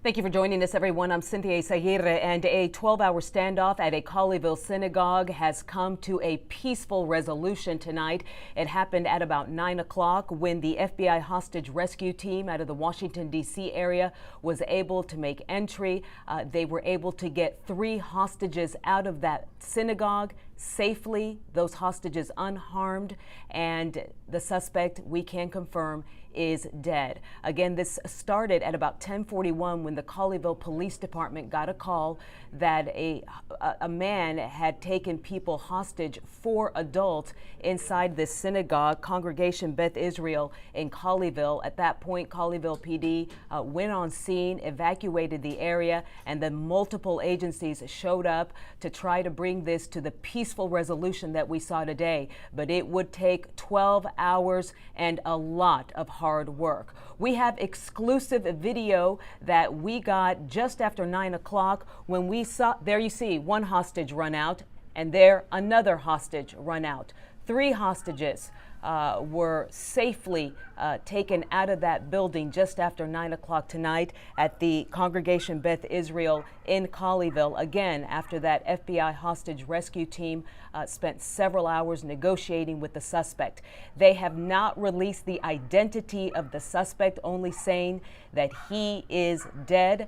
Thank you for joining us, everyone. I'm Cynthia Isaguirre, and a 12-hour standoff at a Colleyville synagogue has come to a peaceful resolution tonight. It happened at about 9 o'clock when the FBI hostage rescue team out of the Washington, D.C. area was able to make entry. They were able to get 3 hostages out of that synagogue safely, those hostages unharmed, and the suspect, we can confirm, is dead. Again, this started at about 10:41 when the Colleyville Police Department got a call that a man had taken people hostage, 4 adults, inside this synagogue, Congregation Beth Israel in Colleyville. At that point, Colleyville PD went on scene, evacuated the area, and then multiple agencies showed up to try to bring this to the peaceful resolution that we saw today. But it would take 12 hours and a lot of hard work. We have exclusive video that we got just after 9 o'clock when we saw, there you see one hostage run out, and there another hostage run out. 3 hostages were safely taken out of that building just after 9 o'clock tonight at the Congregation Beth Israel in Colleyville. Again, after that FBI hostage rescue team spent several hours negotiating with the suspect. They have not released the identity of the suspect, only saying that he is dead.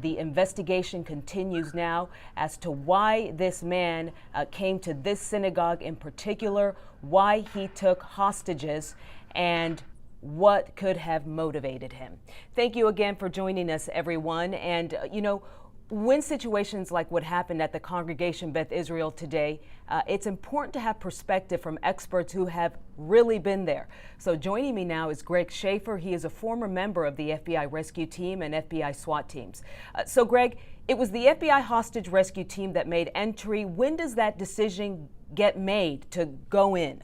The investigation continues now as to why this man came to this synagogue in particular, why he took hostages, and what could have motivated him. Thank you again for joining us, everyone. And, when situations like what happened at the Congregation Beth Israel today, it's important to have perspective from experts who have really been there. So joining me now is Greg Schaefer. He is a former member of the FBI rescue team and FBI SWAT teams. So Greg, it was the FBI hostage rescue team that made entry. When does that decision get made to go in?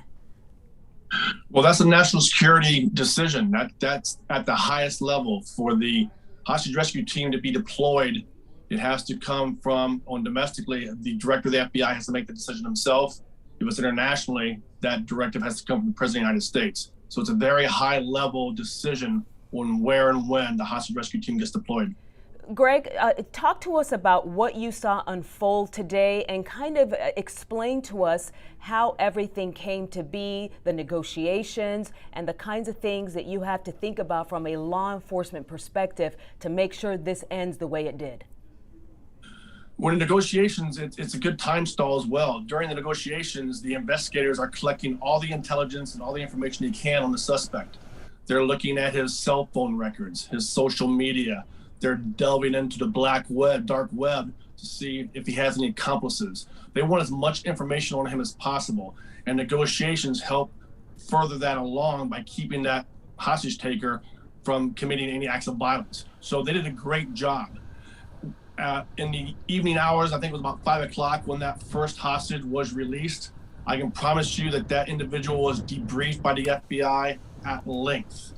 Well, that's a national security decision. That's at the highest level. For the hostage rescue team to be deployed, it has to come from, domestically, the director of the FBI has to make the decision himself. If it's internationally, that directive has to come from the President of the United States. So it's a very high level decision on where and when the hostage rescue team gets deployed. Greg, talk to us about what you saw unfold today and kind of explain to us how everything came to be, the negotiations, and the kinds of things that you have to think about from a law enforcement perspective to make sure this ends the way it did. When in negotiations, it's a good time stall as well. During the negotiations, the investigators are collecting all the intelligence and all the information they can on the suspect. They're looking at his cell phone records, his social media. They're delving into the dark web to see if he has any accomplices. They want as much information on him as possible. And negotiations help further that along by keeping that hostage taker from committing any acts of violence. So they did a great job. In the evening hours, I think it was about 5 o'clock when that first hostage was released. I can promise you that individual was debriefed by the FBI at length.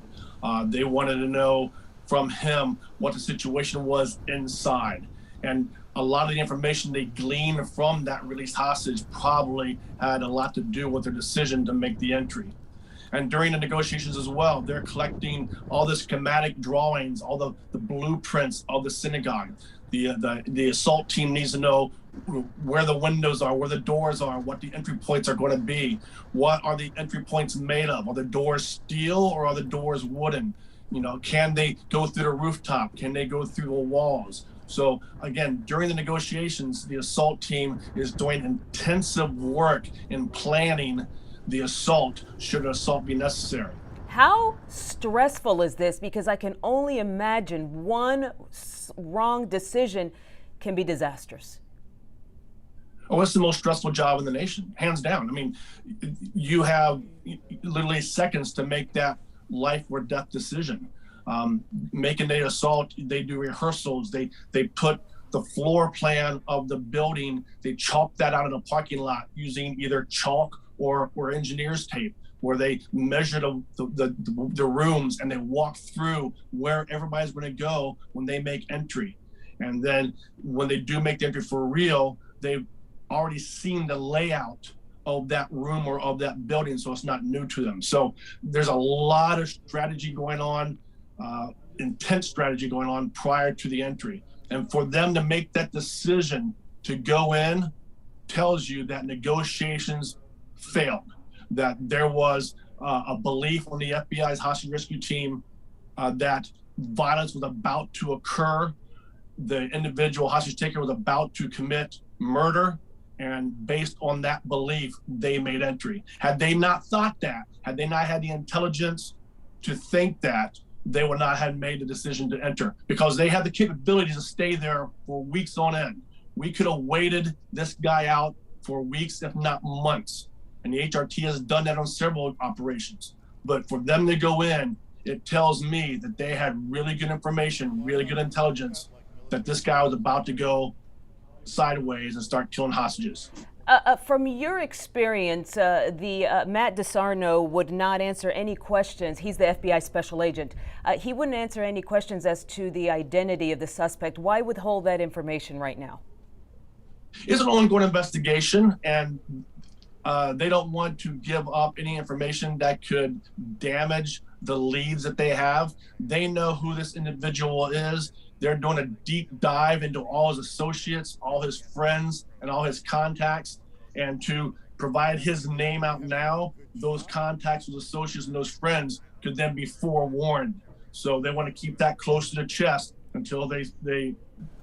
They wanted to know from him what the situation was inside. And a lot of the information they gleaned from that released hostage probably had a lot to do with their decision to make the entry. And during the negotiations as well, they're collecting all the schematic drawings, all the blueprints of the synagogue. The assault team needs to know where the windows are, where the doors are, what the entry points are going to be. What are the entry points made of? Are the doors steel or are the doors wooden? Can they go through the rooftop? Can they go through the walls? So again, during the negotiations, the assault team is doing intensive work in planning the assault, should an assault be necessary. How stressful is this? Because I can only imagine one wrong decision can be disastrous. Oh, it's the most stressful job in the nation, hands down. I mean, you have literally seconds to make that life or death decision. Making the assault, they do rehearsals. They put the floor plan of the building, they chalk that out in a parking lot using either chalk or engineer's tape, where they measure the rooms and they walk through where everybody's going to go when they make entry. And then when they do make the entry for real, they've already seen the layout of that room or of that building, so it's not new to them. So there's a lot of strategy going on. intense strategy going on prior to the entry. And for them to make that decision to go in tells you that negotiations failed, that there was a belief on the FBI's hostage rescue team that violence was about to occur. The individual hostage taker was about to commit murder. And based on that belief, they made entry. Had they not thought that, had they not had the intelligence to think that, they would not have made the decision to enter, because they had the capability to stay there for weeks on end. We could have waited this guy out for weeks, if not months. And the HRT has done that on several operations. But for them to go in, it tells me that they had really good information, really good intelligence, that this guy was about to go sideways and start killing hostages. From your experience, Matt DeSarno would not answer any questions. He's the FBI special agent. He wouldn't answer any questions as to the identity of the suspect. Why withhold that information right now? It's an ongoing investigation, and they don't want to give up any information that could damage the leads that they have. They know who this individual is. They're doing a deep dive into all his associates, all his friends, and all his contacts. And to provide his name out now, those contacts, those associates, and those friends could then be forewarned. So they want to keep that close to the chest until they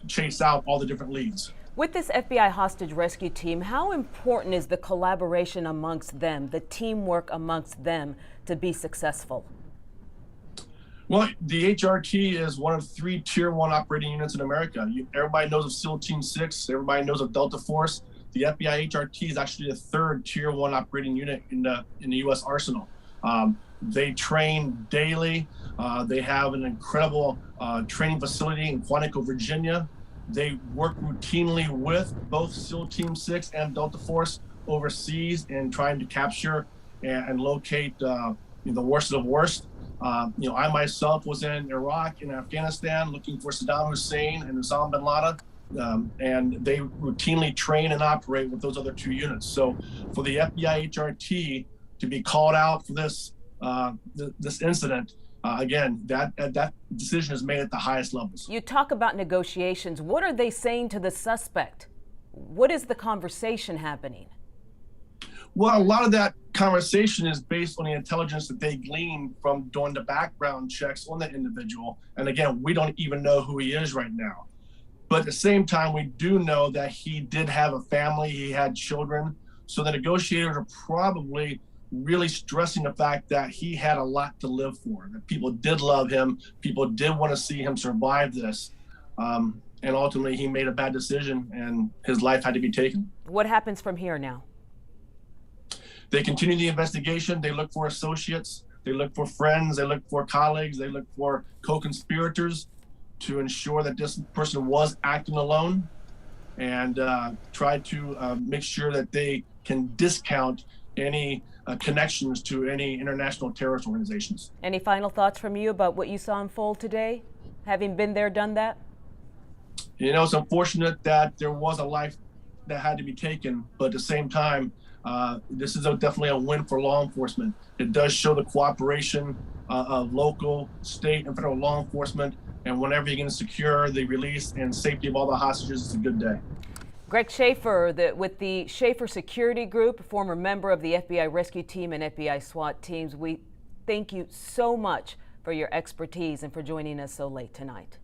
chase out all the different leads. With this FBI hostage rescue team, how important is the collaboration amongst them, the teamwork amongst them to be successful? Well, the HRT is one of 3 Tier 1 operating units in America. Everybody knows of SEAL Team 6. Everybody knows of Delta Force. The FBI HRT is actually the 3rd Tier 1 operating unit in the U.S. arsenal. They train daily. They have an incredible training facility in Quantico, Virginia. They work routinely with both SEAL Team 6 and Delta Force overseas in trying to capture and locate the worst of the worst. I myself was in Iraq and Afghanistan looking for Saddam Hussein and Osama bin Laden, and they routinely train and operate with those other 2 units. So for the FBI HRT to be called out for this incident, again, that decision is made at the highest levels. You talk about negotiations. What are they saying to the suspect? What is the conversation happening? Well, a lot of that conversation is based on the intelligence that they gleaned from doing the background checks on the individual. And again, we don't even know who he is right now. But at the same time, we do know that he did have a family, he had children. So the negotiators are probably really stressing the fact that he had a lot to live for, that people did love him, people did want to see him survive this. And ultimately, he made a bad decision and his life had to be taken. What happens from here now? They continue the investigation. They look for associates. They look for friends. They look for colleagues. They look for co-conspirators to ensure that this person was acting alone, and try to make sure that they can discount any connections to any international terrorist organizations. Any final thoughts from you about what you saw unfold today, having been there, done that? It's unfortunate that there was a life that had to be taken, but at the same time, this is definitely a win for law enforcement. It does show the cooperation of local, state, and federal law enforcement. And whenever you can secure the release and safety of all the hostages, it's a good day. Greg Schaefer, with the Schaefer Security Group, former member of the FBI Rescue Team and FBI SWAT teams, we thank you so much for your expertise and for joining us so late tonight.